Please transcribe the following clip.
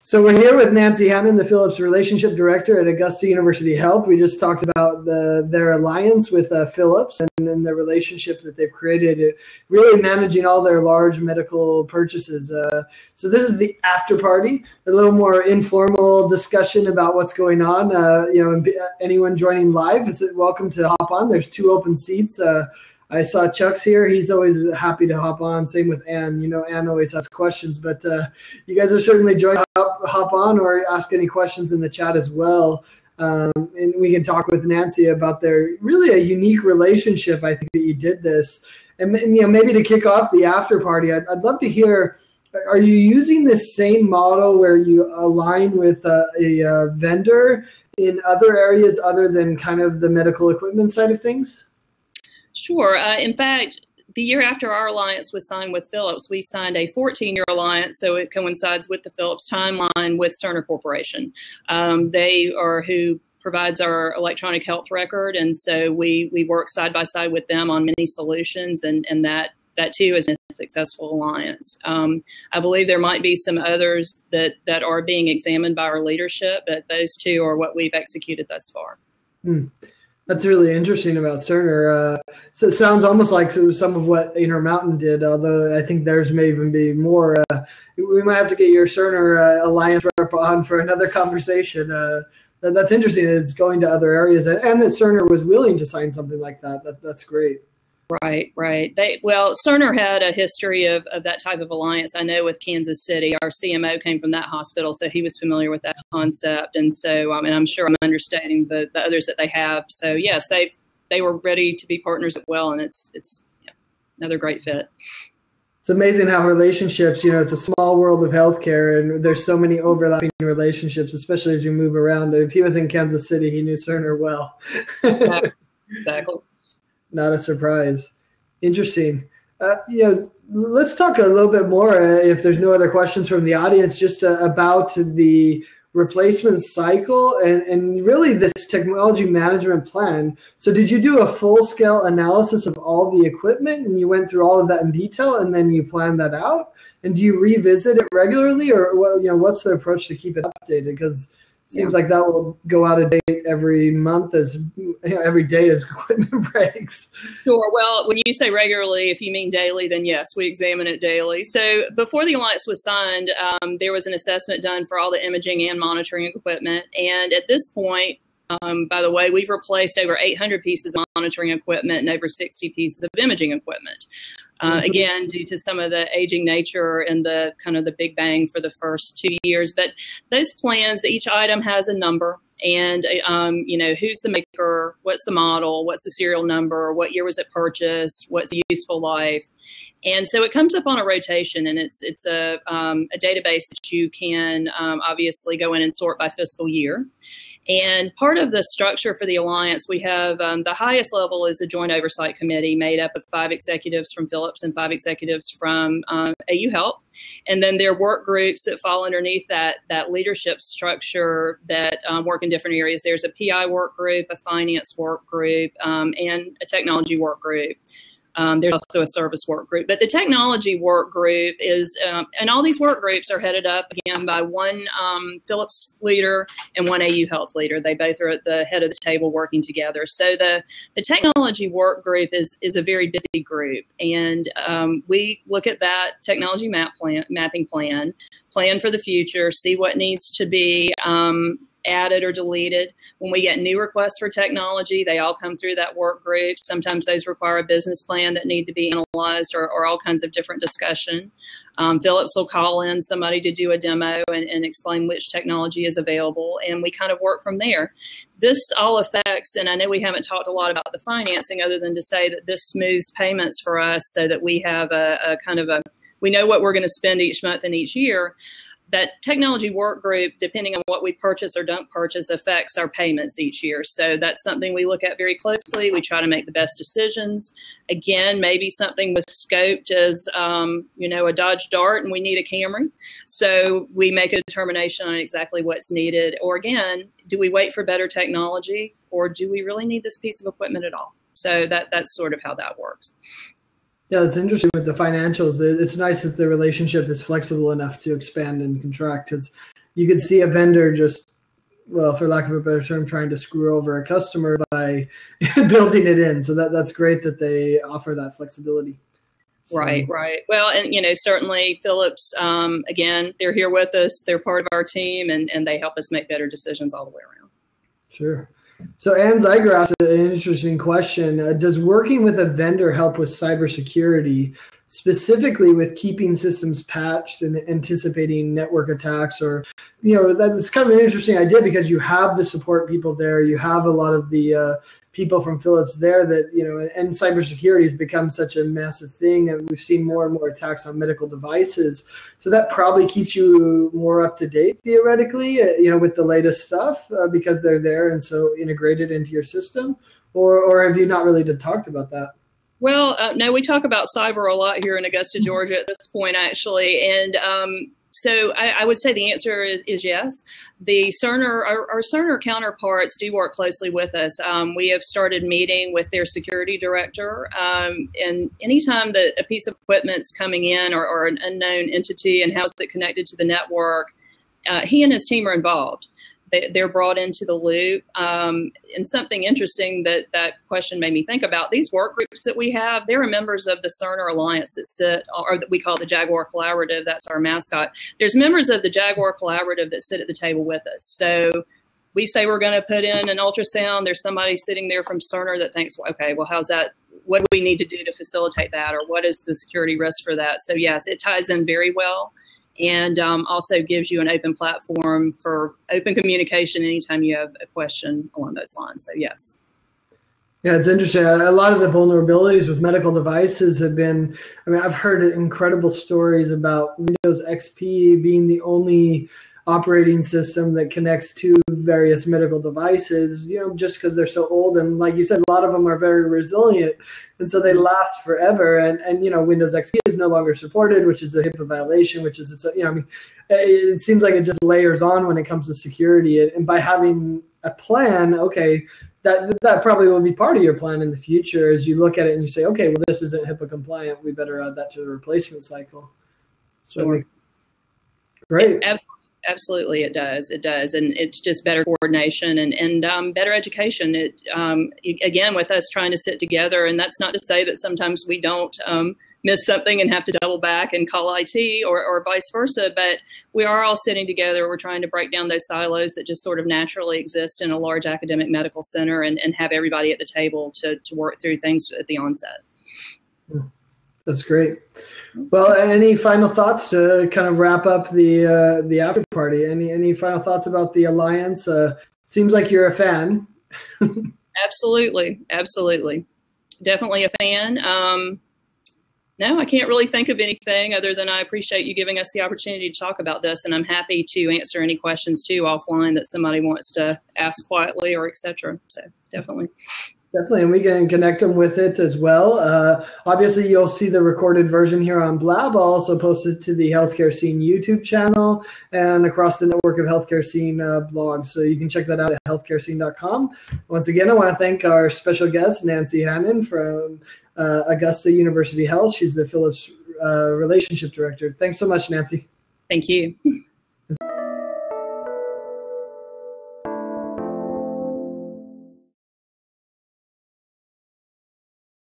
So we're here with Nancy Hannan, the Philips Relationship Director at Augusta University Health. We just talked about their alliance with Philips and the relationship that they've created, really managing all their large medical purchases. So this is the after party, a little more informal discussion about what's going on. Anyone joining live is welcome to hop on. There's 2 open seats. I saw Chuck's here. He's always happy to hop on. Same with Ann. Ann always has questions, but you guys are certainly joining hop on or ask any questions in the chat as well. And we can talk with Nancy about their really a unique relationship. I think that you did this. And maybe to kick off the after party, I'd love to hear, are you using this same model where you align with a vendor in other areas other than kind of the medical equipment side of things? Sure. In fact, the year after our alliance was signed with Philips, we signed a 14-year alliance, so it coincides with the Philips timeline with Cerner Corporation. They are who provides our electronic health record, and so we work side by side with them on many solutions, and that too is a successful alliance. I believe there might be some others that are being examined by our leadership, but those 2 are what we've executed thus far. That's really interesting about Cerner. So it sounds almost like some of what Intermountain did, although I think theirs may even be more. We might have to get your Cerner alliance rep on for another conversation. That's interesting. It's going to other areas, and that Cerner was willing to sign something like that. That's great. Right. Cerner had a history of that type of alliance. I know with Kansas City, our CMO came from that hospital, so he was familiar with that concept. And so, I'm sure I'm understanding the others that they have. So yes, they were ready to be partners as well, and it's another great fit. It's amazing how relationships, it's a small world of healthcare, and there's so many overlapping relationships, especially as you move around. If he was in Kansas City, he knew Cerner well. Exactly. Not a surprise. Interesting. Let's talk a little bit more, if there's no other questions from the audience, just about the replacement cycle and really this technology management plan. So did you do a full-scale analysis of all the equipment, and you went through all of that in detail, and then you planned that out? And do you revisit it regularly, or what's the approach to keep it updated? Because seems like that will go out of date every month, every day as equipment breaks. Sure. Well, when you say regularly, if you mean daily, then yes, we examine it daily. So before the alliance was signed, there was an assessment done for all the imaging and monitoring equipment. And at this point, by the way, we've replaced over 800 pieces of monitoring equipment and over 60 pieces of imaging equipment. Again, due to some of the aging nature and the kind of the big bang for the first 2 years. But those plans, each item has a number, and who's the maker, what's the model, what's the serial number, what year was it purchased, what's the useful life. And so it comes up on a rotation, and it's a database that you can obviously go in and sort by fiscal year. And part of the structure for the alliance, we have the highest level is a joint oversight committee made up of 5 executives from Philips and 5 executives from AU Health. And then there are work groups that fall underneath that leadership structure that work in different areas. There's a PI work group, a finance work group, and a technology work group. There's also a service work group, but the technology work group is, and all these work groups are headed up again by one Philips leader and one AU Health leader. They both are at the head of the table working together. So the technology work group is a very busy group, and we look at that technology mapping plan for the future, see what needs to be added or deleted. When we get new requests for technology, they all come through that work group. Sometimes those require a business plan that need to be analyzed or all kinds of different discussion. Philips will call in somebody to do a demo and explain which technology is available, and we kind of work from there. This all affects, and I know we haven't talked a lot about the financing other than to say that this smooths payments for us so that we have we know what we're going to spend each month and each year. That technology work group, depending on what we purchase or don't purchase, affects our payments each year. So that's something we look at very closely. We try to make the best decisions. Again, maybe something was scoped as, a Dodge Dart and we need a Camry. So we make a determination on exactly what's needed. Or again, do we wait for better technology, or do we really need this piece of equipment at all? So that's sort of how that works. Yeah, it's interesting with the financials. It's nice that the relationship is flexible enough to expand and contract, because you could see a vendor just, well, for lack of a better term, trying to screw over a customer by building it in. So that's great that they offer that flexibility. So. Right. Well, and, certainly Philips, again, they're here with us. They're part of our team, and they help us make better decisions all the way around. Sure. So Ann Zeiger asked an interesting question. Does working with a vendor help with cybersecurity, specifically with keeping systems patched and anticipating network attacks? Or, that's kind of an interesting idea because you have the support people there. You have a lot of the people from Philips there that, and cybersecurity has become such a massive thing. And we've seen more and more attacks on medical devices. So that probably keeps you more up to date, theoretically, with the latest stuff because they're there and so integrated into your system. Or have you not really talked about that? Well, no, we talk about cyber a lot here in Augusta, Georgia at this point, actually. And so I would say the answer is yes. The Cerner, our Cerner counterparts do work closely with us. We have started meeting with their security director. And anytime that a piece of equipment's coming in or an unknown entity and how's it connected to the network, he and his team are involved. They're brought into the loop. And something interesting that question made me think about, these work groups that we have, there are members of the Cerner Alliance that sit, or that we call the Jaguar Collaborative, that's our mascot. There's members of the Jaguar Collaborative that sit at the table with us. So we say we're going to put in an ultrasound. There's somebody sitting there from Cerner that thinks, okay, well, how's that? What do we need to do to facilitate that? Or what is the security risk for that? So yes, it ties in very well. And also gives you an open platform for open communication anytime you have a question along those lines. So, yes. Yeah, it's interesting. A lot of the vulnerabilities with medical devices have been, I've heard incredible stories about Windows XP being the only operating system that connects to various medical devices, just because they're so old. And like you said, a lot of them are very resilient. And so they last forever. And Windows XP is no longer supported, which is a HIPAA violation, which is, it seems like it just layers on when it comes to security. And by having a plan, okay, that probably will be part of your plan in the future as you look at it and you say, okay, well, this isn't HIPAA compliant. We better add that to the replacement cycle. So sure. Great. Absolutely, it does. It does. And it's just better coordination and better education. Again, with us trying to sit together, and that's not to say that sometimes we don't miss something and have to double back and call IT or vice versa, but we are all sitting together. We're trying to break down those silos that just sort of naturally exist in a large academic medical center and have everybody at the table to work through things at the onset. That's great. Well, any final thoughts to kind of wrap up the after party? Any final thoughts about the Alliance? Seems like you're a fan. Absolutely. Definitely a fan. No, I can't really think of anything other than I appreciate you giving us the opportunity to talk about this, and I'm happy to answer any questions too offline that somebody wants to ask quietly or et cetera. So definitely. Definitely, and we can connect them with it as well. Obviously, you'll see the recorded version here on Blab. I'll also post it to the Healthcare Scene YouTube channel and across the network of Healthcare Scene blogs. So you can check that out at healthcarescene.com. Once again, I want to thank our special guest, Nancy Hannan from Augusta University Health. She's the Philips Relationship Director. Thanks so much, Nancy. Thank you.